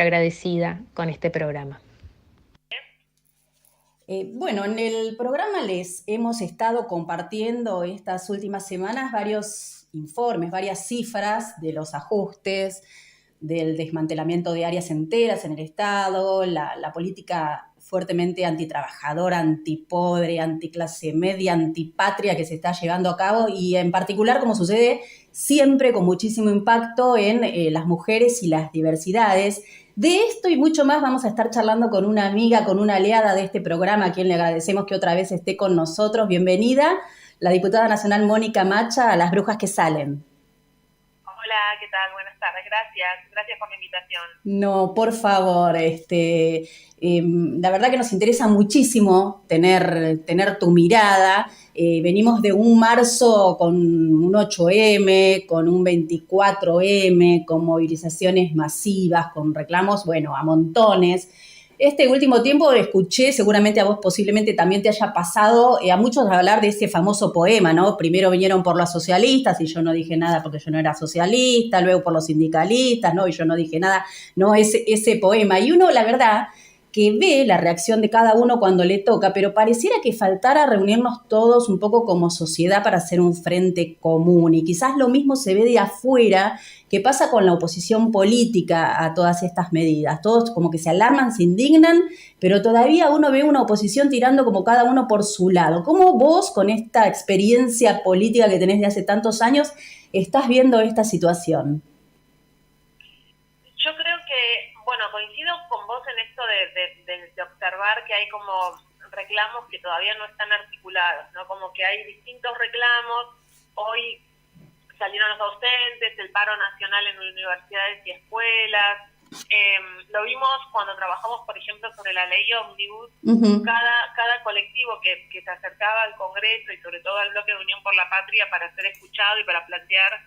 agradecida con este programa. Bueno, en el programa les hemos estado compartiendo estas últimas semanas varios informes, varias cifras de los ajustes, del desmantelamiento de áreas enteras en el Estado, la política fuertemente antitrabajadora, antipobre, anticlase media, antipatria que se está llevando a cabo y en particular, como sucede siempre con muchísimo impacto en las mujeres y las diversidades. De esto y mucho más vamos a estar charlando con una amiga, con una aliada de este programa, a quien le agradecemos que otra vez esté con nosotros. Bienvenida, la diputada nacional Mónica Macha, a Las Brujas que Salen. Hola, ¿qué tal? Buenas tardes, gracias por la invitación. No, por favor, la verdad que nos interesa muchísimo tener tu mirada. Venimos de un marzo con un 8M, con un 24M, con movilizaciones masivas, con reclamos, bueno, a montones. Este último tiempo escuché, seguramente a vos posiblemente también te haya pasado, a muchos hablar de ese famoso poema, ¿no? Primero vinieron por los socialistas y yo no dije nada porque yo no era socialista, luego por los sindicalistas, ¿no? Y yo no dije nada, ¿no? Ese poema. Y uno, la verdad, que ve la reacción de cada uno cuando le toca, pero pareciera que faltara reunirnos todos un poco como sociedad para hacer un frente común. Y quizás lo mismo se ve de afuera, que pasa con la oposición política a todas estas medidas. Todos como que se alarman, se indignan, pero todavía uno ve una oposición tirando como cada uno por su lado. ¿Cómo vos, con esta experiencia política que tenés de hace tantos años, estás viendo esta situación? Yo creo que, bueno, coincido con vos en esto de observar que hay como reclamos que todavía no están articulados, ¿no? Como que hay distintos reclamos. Hoy salieron los docentes, el paro nacional en universidades y escuelas. Lo vimos cuando trabajamos, por ejemplo, sobre la ley Ómnibus. Uh-huh. Cada colectivo que se acercaba al Congreso y sobre todo al bloque de Unión por la Patria para ser escuchado y para plantear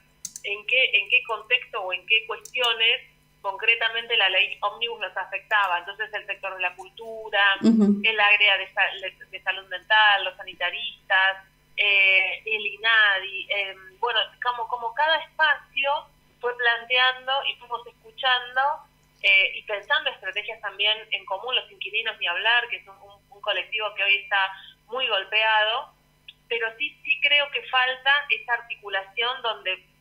en qué contexto o en qué cuestiones concretamente la ley Ómnibus nos afectaba. Entonces el sector de la cultura, uh-huh, el área de salud mental, los sanitaristas, el INADI, bueno, como cada espacio fue planteando y fuimos escuchando y pensando estrategias también en común, los inquilinos ni hablar, que es un colectivo que hoy está muy golpeado, pero sí creo que falta esa articulación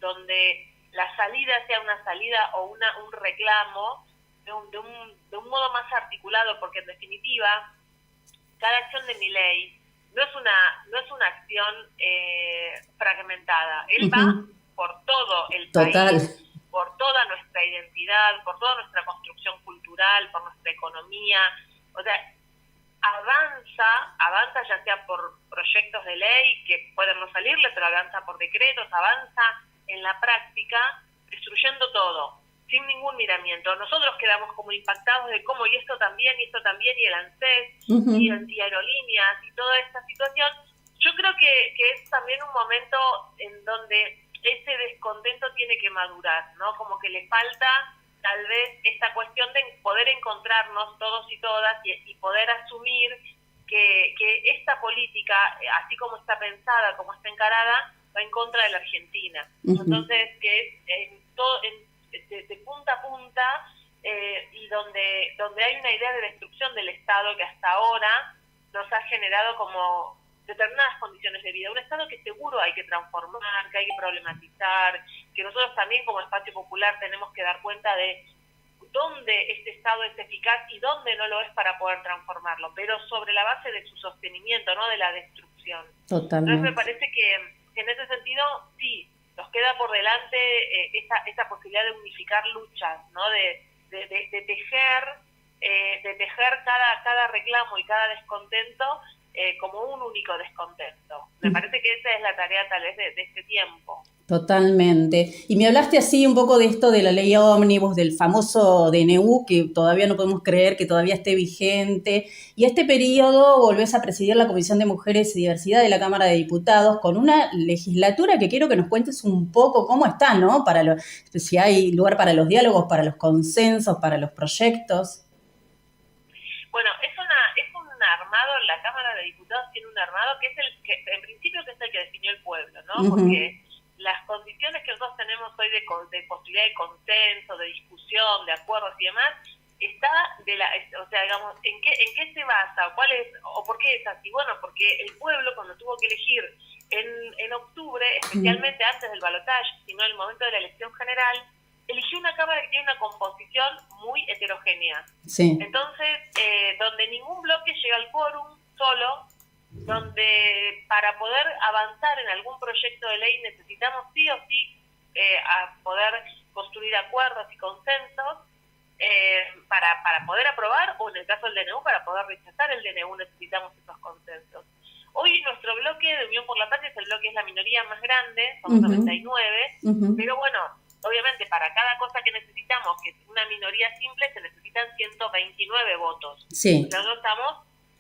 donde la salida sea una salida o un reclamo de un modo más articulado, porque en definitiva cada acción de Milei no es una acción fragmentada. Él, uh-huh, va por todo el país, por toda nuestra identidad, por toda nuestra construcción cultural, por nuestra economía. O sea, avanza ya sea por proyectos de ley que pueden no salirle, pero avanza por decretos, avanza en la práctica, destruyendo todo, sin ningún miramiento. Nosotros quedamos como impactados de cómo, y esto también, y el ANSES, uh-huh, y aerolíneas, y toda esta situación. Yo creo que es también un momento en donde ese descontento tiene que madurar, ¿no? Como que le falta tal vez esta cuestión de poder encontrarnos todos y todas y poder asumir que esta política, así como está pensada, como está encarada, va en contra de la Argentina. Uh-huh. Entonces, que es de punta a punta y donde hay una idea de destrucción del Estado que hasta ahora nos ha generado como determinadas condiciones de vida. Un Estado que seguro hay que transformar, que hay que problematizar, que nosotros también como espacio popular tenemos que dar cuenta de dónde este Estado es eficaz y dónde no lo es para poder transformarlo, pero sobre la base de su sostenimiento, no de la destrucción. Totalmente. Entonces me parece que en ese sentido, sí, nos queda por delante esa posibilidad de unificar luchas, ¿no? De tejer cada reclamo y cada descontento como un único descontento. Me parece que esa es la tarea tal vez de este tiempo. Totalmente. Y me hablaste así un poco de esto de la ley Ómnibus, del famoso DNU, que todavía no podemos creer que todavía esté vigente. Y este periodo volvés a presidir la Comisión de Mujeres y Diversidad de la Cámara de Diputados con una legislatura que quiero que nos cuentes un poco cómo está, ¿no? Si hay lugar para los diálogos, para los consensos, para los proyectos. Bueno, es un armado, la Cámara de Diputados tiene un armado que es que en principio que es el que definió el pueblo, ¿no? Uh-huh. Porque las condiciones que nosotros tenemos hoy de posibilidad de consenso, de discusión, de acuerdos y demás, está o sea, digamos, ¿en qué se basa? ¿Cuál es, o por qué es así? Bueno, porque el pueblo cuando tuvo que elegir en octubre, especialmente antes del balotaje, sino en el momento de la elección general, eligió una Cámara que tiene una composición muy heterogénea. Sí. Entonces, donde ningún bloque llega al quórum solo, donde para poder avanzar en algún proyecto de ley necesitamos sí o sí a poder construir acuerdos y consensos para poder aprobar, o en el caso del DNU, para poder rechazar el DNU necesitamos esos consensos. Hoy nuestro bloque de Unión por la Patria es la minoría más grande, somos 99, pero bueno, obviamente para cada cosa que necesitamos, que es una minoría simple, se necesitan 129 votos. Sí. Nosotros estamos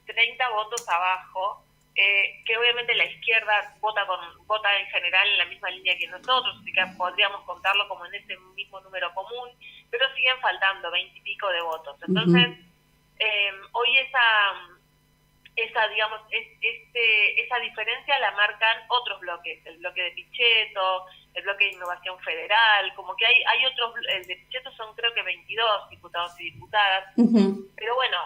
30 votos abajo, que obviamente la izquierda vota en general en la misma línea que nosotros, así que podríamos contarlo como en ese mismo número común, pero siguen faltando 20 y pico de votos. Entonces, hoy esa diferencia la marcan otros bloques, el bloque de Pichetto, el bloque de Innovación Federal, como que hay otros, el de Pichetto son creo que 22 diputados y diputadas, pero bueno,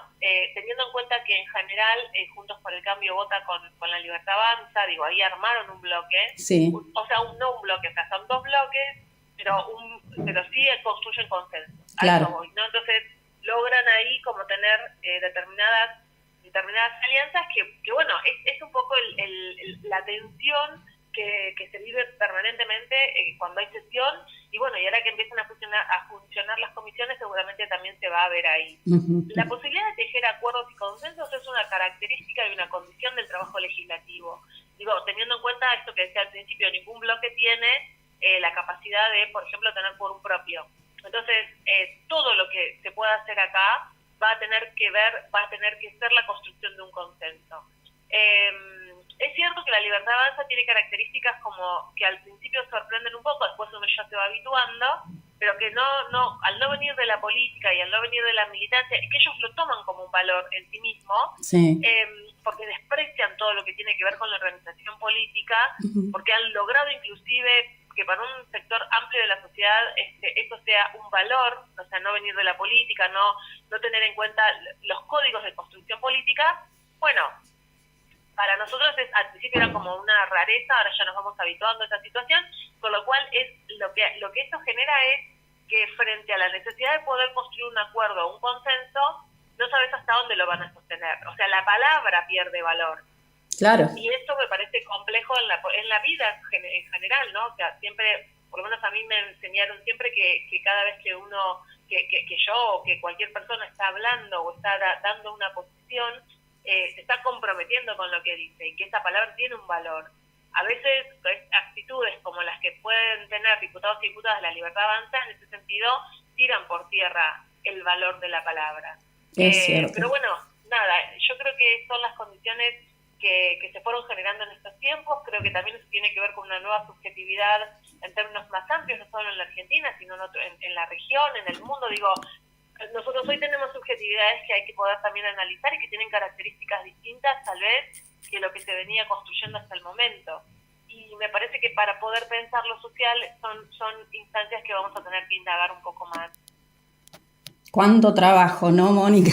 teniendo en cuenta que en general Juntos por el Cambio vota con La Libertad Avanza, ahí armaron un bloque, sí. o sea, no un bloque, o sea, son dos bloques, pero sí construyen consenso. Claro. A eso voy, ¿no? Entonces logran ahí como tener determinadas alianzas que bueno, es un poco la tensión que se vive permanentemente cuando hay sesión, y bueno, y ahora que empiezan a funcionar las comisiones, seguramente también se va a ver ahí. La posibilidad de tejer acuerdos y consensos es una característica y una condición del trabajo legislativo. Teniendo en cuenta esto que decía al principio, ningún bloque tiene la capacidad de, por ejemplo, tener quórum propio. Entonces, todo lo que se pueda hacer acá va a tener que ser la construcción de un consenso. Es cierto que La Libertad Avanza tiene características como que al principio sorprenden un poco, después uno ya se va habituando, pero que al no venir de la política y al no venir de la militancia, y que ellos lo toman como un valor en sí mismo, sí. Porque desprecian todo lo que tiene que ver con la organización política, porque han logrado inclusive que para un sector amplio de la sociedad esto sea un valor, o sea, no venir de la política, no tener en cuenta los códigos de construcción política. Bueno, para nosotros al principio era como una rareza, ahora ya nos vamos habituando a esta situación, con lo cual lo que esto genera es que frente a la necesidad de poder construir un acuerdo o un consenso, no sabes hasta dónde lo van a sostener. O sea, la palabra pierde valor. Claro. Y esto me parece complejo en la vida en general, ¿no? O sea, siempre, por lo menos a mí me enseñaron siempre que cada vez que uno, que yo o que cualquier persona está hablando o está dando una posición, se está comprometiendo con lo que dice y que esa palabra tiene un valor. A veces actitudes como las que pueden tener diputados y diputadas de La Libertad Avanza, en ese sentido, tiran por tierra el valor de la palabra. Es cierto. Pero bueno, nada, yo creo que son las condiciones que se fueron generando en estos tiempos. Creo que también eso tiene que ver con una nueva subjetividad en términos más amplios, no solo en la Argentina, sino en la región, en el mundo. Nosotros hoy tenemos subjetividades que hay que poder también analizar y que tienen características distintas, tal vez, que lo que se venía construyendo hasta el momento. Y me parece que para poder pensar lo social son instancias que vamos a tener que indagar un poco más. Cuánto trabajo, ¿no, Mónica?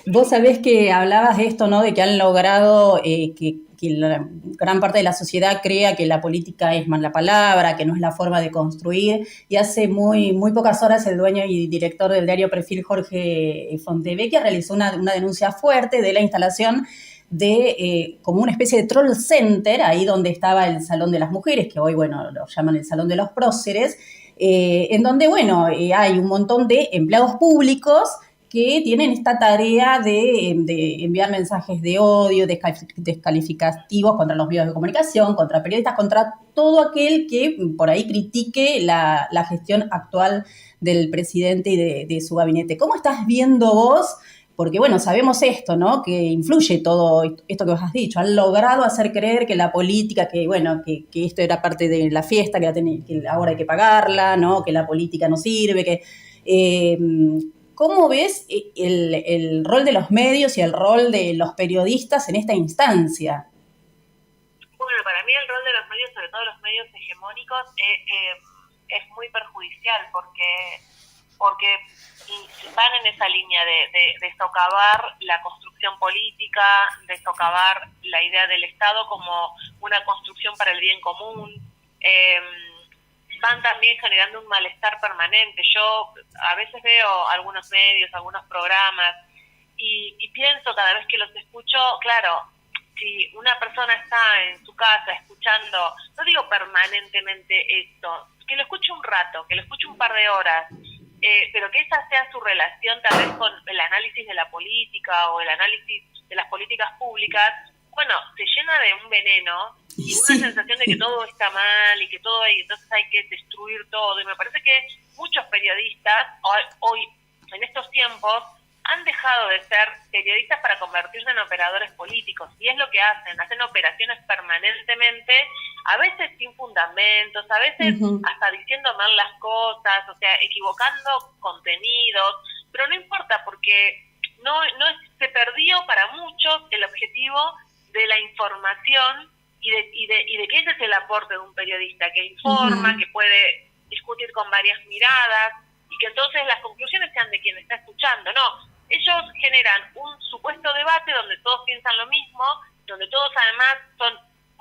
Vos sabés que hablabas de esto, ¿no? De que han logrado que la gran parte de la sociedad crea que la política es mala palabra, que no es la forma de construir. Y hace muy pocas horas el dueño y director del diario Perfil, Jorge Fontevecchia, realizó una denuncia fuerte de la instalación de como una especie de troll center, ahí donde estaba el Salón de las Mujeres, que hoy, bueno, lo llaman el Salón de los Próceres, en donde, bueno, hay un montón de empleados públicos que tienen esta tarea de enviar mensajes de odio, descalificativos contra los medios de comunicación, contra periodistas, contra todo aquel que por ahí critique la gestión actual del presidente y de su gabinete. ¿Cómo estás viendo vos? Porque, bueno, sabemos esto, ¿no? Que influye todo esto que vos has dicho. Han logrado hacer creer que la política, que esto era parte de la fiesta, que ahora hay que pagarla, ¿no? Que la política no sirve, ¿cómo ves el rol de los medios y el rol de los periodistas en esta instancia? Bueno, para mí el rol de los medios, sobre todo los medios hegemónicos, es muy perjudicial porque porque van en esa línea de socavar la construcción política, de socavar la idea del Estado como una construcción para el bien común. Van también generando un malestar permanente. Yo a veces veo algunos medios, algunos programas, y pienso cada vez que los escucho, claro, si una persona está en su casa escuchando, no digo permanentemente esto, que lo escuche un rato, que lo escuche un par de horas, pero que esa sea su relación tal vez con el análisis de la política o el análisis de las políticas públicas, bueno, se llena de un veneno y una sensación de que todo está mal y que todo hay, entonces hay que destruir todo. Y me parece que muchos periodistas hoy en estos tiempos han dejado de ser periodistas para convertirse en operadores políticos, y es lo que hacen operaciones permanentemente, a veces sin fundamentos, a veces hasta diciendo mal las cosas, o sea, equivocando contenidos, pero no importa, porque se perdió para muchos el objetivo de la información y de que ese es el aporte de un periodista, que informa, que puede discutir con varias miradas, y que entonces las conclusiones sean de quien está escuchando. No, ellos generan un supuesto debate donde todos piensan lo mismo, donde todos además son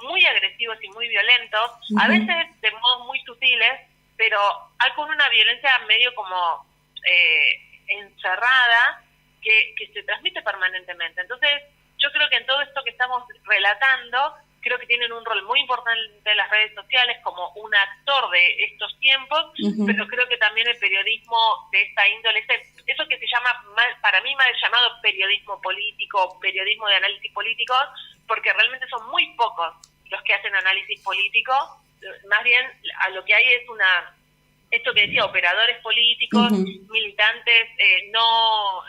muy agresivos y muy violentos, a veces de modos muy sutiles, pero hay con una violencia medio como encerrada que se transmite permanentemente. Entonces, yo creo que en todo esto que estamos relatando, creo que tienen un rol muy importante las redes sociales como un actor de estos tiempos, pero creo que también el periodismo de esta índole, eso que se llama, para mí mal llamado periodismo político, periodismo de análisis políticos, porque realmente son muy pocos los que hacen análisis político, más bien a lo que hay es esto que decía, operadores políticos, militantes no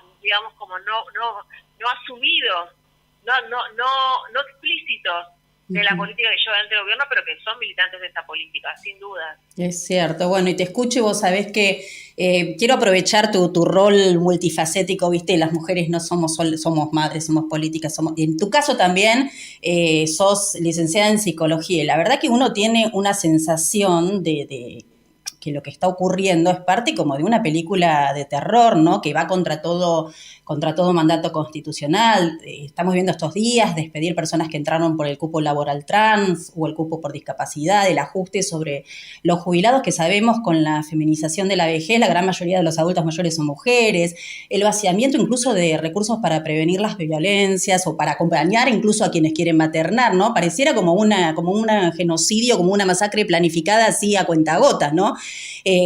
asumidos, no explícitos de la política que lleva dentro del gobierno, pero que son militantes de esta política, sin duda. Es cierto. Bueno, y te escucho y vos sabés que quiero aprovechar tu rol multifacético, ¿viste? Las mujeres no somos madres, somos políticas, en tu caso también sos licenciada en psicología, y la verdad que uno tiene una sensación de que lo que está ocurriendo es parte como de una película de terror, ¿no? Que va contra todo mandato constitucional. Estamos viendo estos días despedir personas que entraron por el cupo laboral trans o el cupo por discapacidad, el ajuste sobre los jubilados, que sabemos con la feminización de la vejez, la gran mayoría de los adultos mayores son mujeres, el vaciamiento incluso de recursos para prevenir las violencias o para acompañar incluso a quienes quieren maternar, ¿no? Pareciera como un genocidio, como una masacre planificada así a cuentagotas, ¿no?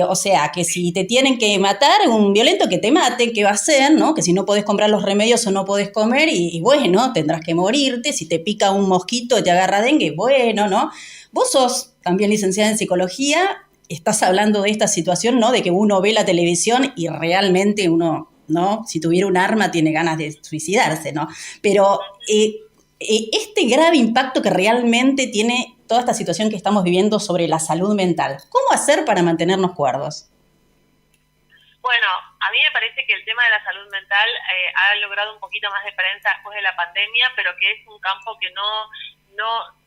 O sea, que si te tienen que matar, un violento que te mate, ¿qué va a hacer, no? Que si no podés comprar los remedios o no podés comer, y bueno, tendrás que morirte. Si te pica un mosquito, te agarra dengue, bueno, ¿no? Vos sos también licenciada en psicología, estás hablando de esta situación, ¿no? De que uno ve la televisión y realmente uno, ¿no? Si tuviera un arma tiene ganas de suicidarse, ¿no? Pero este grave impacto que realmente tiene toda esta situación que estamos viviendo sobre la salud mental, ¿cómo hacer para mantenernos cuerdos? Bueno, a mí me parece que el tema de la salud mental ha logrado un poquito más de prensa después de la pandemia, pero que es un campo que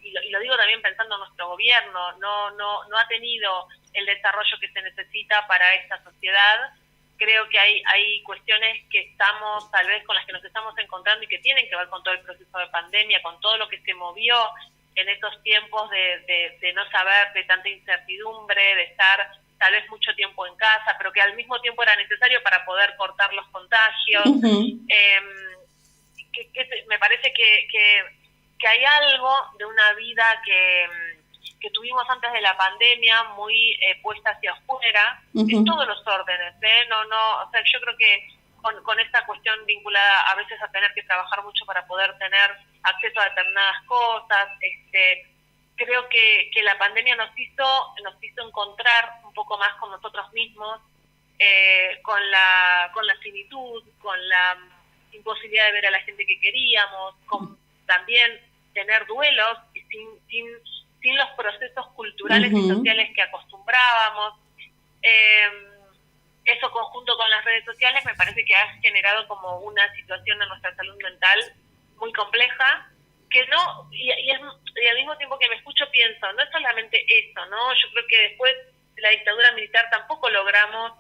y lo digo también pensando en nuestro gobierno, no ha tenido el desarrollo que se necesita para esta sociedad. Creo que hay cuestiones que estamos, tal vez con las que nos estamos encontrando y que tienen que ver con todo el proceso de pandemia, con todo lo que se movió en estos tiempos de no saber, de tanta incertidumbre, de estar tal vez mucho tiempo en casa, pero que al mismo tiempo era necesario para poder cortar los contagios. Me parece que hay algo de una vida que tuvimos antes de la pandemia muy puesta hacia afuera, en todos los órdenes, o sea, yo creo que con esta cuestión vinculada a veces a tener que trabajar mucho para poder tener acceso a determinadas cosas, creo que la pandemia nos hizo encontrar un poco más con nosotros mismos, con la finitud, con la imposibilidad de ver a la gente que queríamos, con también tener duelos sin los procesos culturales y sociales que acostumbrábamos. Eso conjunto con las redes sociales me parece que ha generado como una situación en nuestra salud mental muy compleja, que no, y al mismo tiempo que me escucho pienso, no es solamente eso, ¿no? Yo creo que después de la dictadura militar tampoco logramos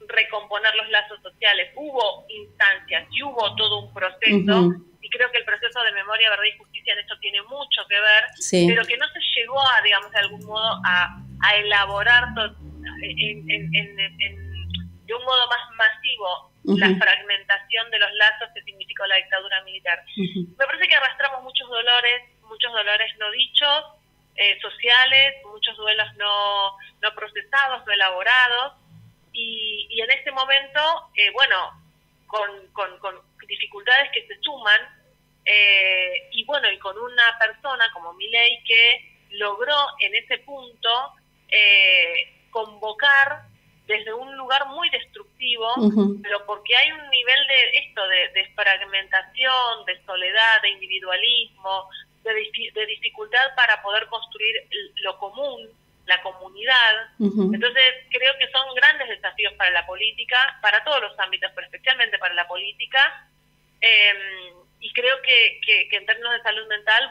recomponer los lazos sociales. Hubo instancias y hubo todo un proceso, y creo que el proceso de memoria, verdad y justicia en esto tiene mucho que ver, pero que no se llegó a, digamos, de algún modo a elaborar de un modo más masivo la fragmentación de los lazos que significó la dictadura militar. Me parece que arrastramos muchos dolores no dichos, sociales, muchos duelos no procesados, no elaborados, y en este momento, con dificultades que se suman, y con una persona como Milei que logró en ese punto convocar desde un lugar muy destructivo, pero porque hay un nivel de fragmentación, de soledad, de individualismo, de dificultad para poder construir lo común, la comunidad. Entonces creo que son grandes desafíos para la política, para todos los ámbitos, pero especialmente para la política, y creo que en términos de salud mental,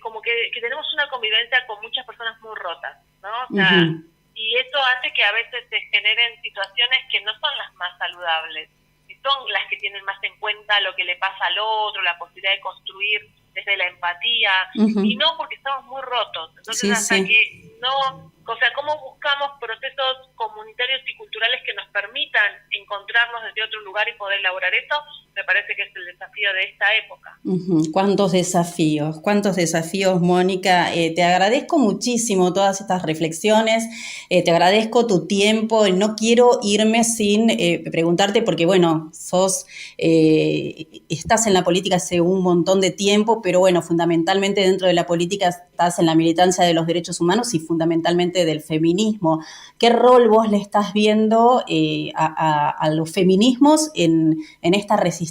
como que tenemos una convivencia con muchas personas muy rotas, ¿no? O sea, y eso hace que a veces se generen situaciones que no son las más saludables, y son las que tienen más en cuenta lo que le pasa al otro, la posibilidad de construir desde la empatía, y no porque estamos muy rotos. Entonces, que no, o sea, cómo buscamos procesos comunitarios y culturales que nos permitan encontrarnos desde otro lugar y poder elaborar eso, me parece que es el desafío de esta época. Cuántos desafíos, Mónica. Te agradezco muchísimo todas estas reflexiones, te agradezco tu tiempo. No quiero irme sin preguntarte, porque estás en la política hace un montón de tiempo, pero fundamentalmente dentro de la política estás en la militancia de los derechos humanos y fundamentalmente del feminismo. ¿Qué rol vos le estás viendo a los feminismos en esta resistencia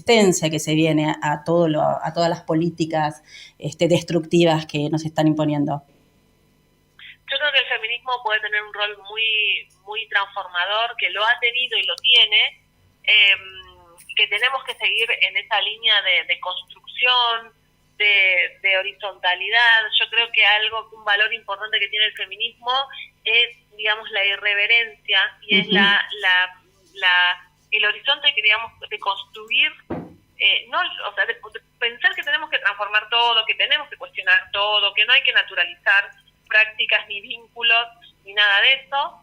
que se viene a todas las políticas destructivas que nos están imponiendo? Yo creo que el feminismo puede tener un rol muy, muy transformador, que lo ha tenido y lo tiene, que tenemos que seguir en esa línea de construcción, de horizontalidad. Yo creo que un valor importante que tiene el feminismo es, digamos, la irreverencia, y es el horizonte que, digamos, de construir, de pensar que tenemos que transformar todo, que tenemos que cuestionar todo, que no hay que naturalizar prácticas ni vínculos ni nada de eso,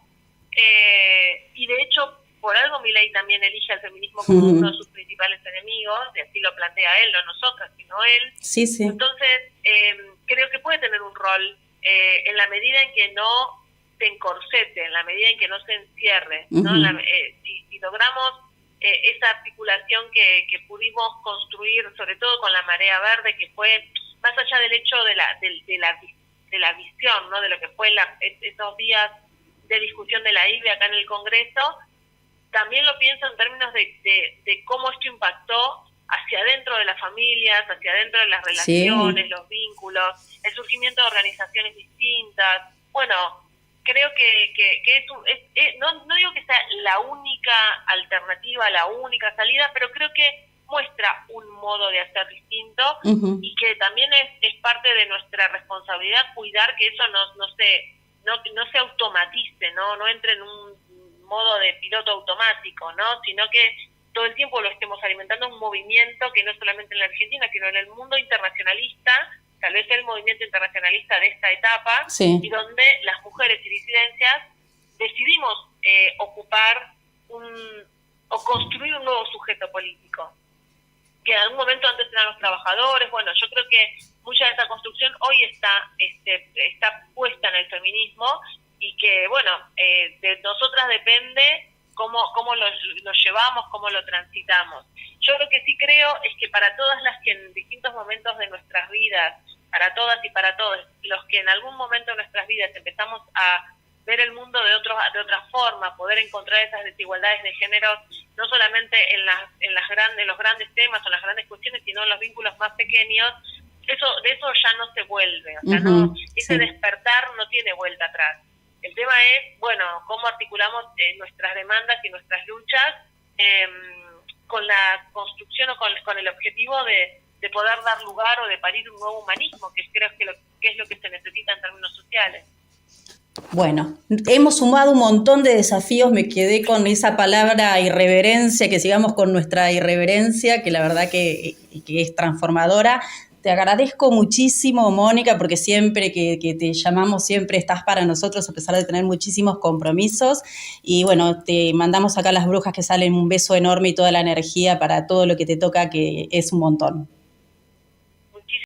y de hecho por algo Milei también elige al feminismo como uno de sus principales enemigos, y así lo plantea él, no nosotras, sino él. Entonces creo que puede tener un rol en la medida en que no se encorsete, en la medida en que no se encierre, ¿no? Si logramos esa articulación que pudimos construir, sobre todo con la marea verde, que fue más allá del hecho de la visión, ¿no? De lo que fue esos días de discusión de la IBE acá en el Congreso, también lo pienso en términos de cómo esto impactó hacia adentro de las familias, hacia adentro de las relaciones, los vínculos, el surgimiento de organizaciones distintas. Creo que no digo que sea la única alternativa, la única salida, pero creo que muestra un modo de hacer distinto, y que también es parte de nuestra responsabilidad cuidar que eso no se automatice, no entre en un modo de piloto automático, ¿no? Sino que todo el tiempo lo estemos alimentando, un movimiento que no solamente en la Argentina, sino en el mundo internacionalista, tal vez el movimiento internacionalista de esta etapa, y donde las mujeres y disidencias decidimos ocupar o construir un nuevo sujeto político, que en algún momento antes eran los trabajadores. Yo creo que mucha de esa construcción hoy está puesta en el feminismo, y que, de nosotras depende cómo lo llevamos, cómo lo transitamos. Yo lo que sí creo es que para todas las que en distintos momentos de nuestras vidas, para todas y para todos, los que en algún momento de nuestras vidas empezamos a ver el mundo de otra forma, poder encontrar esas desigualdades de género, no solamente en los grandes temas o en las grandes cuestiones, sino en los vínculos más pequeños, de eso ya no se vuelve. O sea, ese despertar no tiene vuelta atrás. El tema es, cómo articulamos nuestras demandas y nuestras luchas con la construcción o con el objetivo de poder dar lugar o de parir un nuevo humanismo, que creo que es lo que se necesita en términos sociales. Bueno, hemos sumado un montón de desafíos, me quedé con esa palabra irreverencia, que sigamos con nuestra irreverencia, que la verdad que es transformadora. Te agradezco muchísimo, Mónica, porque siempre que te llamamos, siempre estás para nosotros, a pesar de tener muchísimos compromisos. Y bueno, te mandamos acá a las brujas que salen un beso enorme y toda la energía para todo lo que te toca, que es un montón.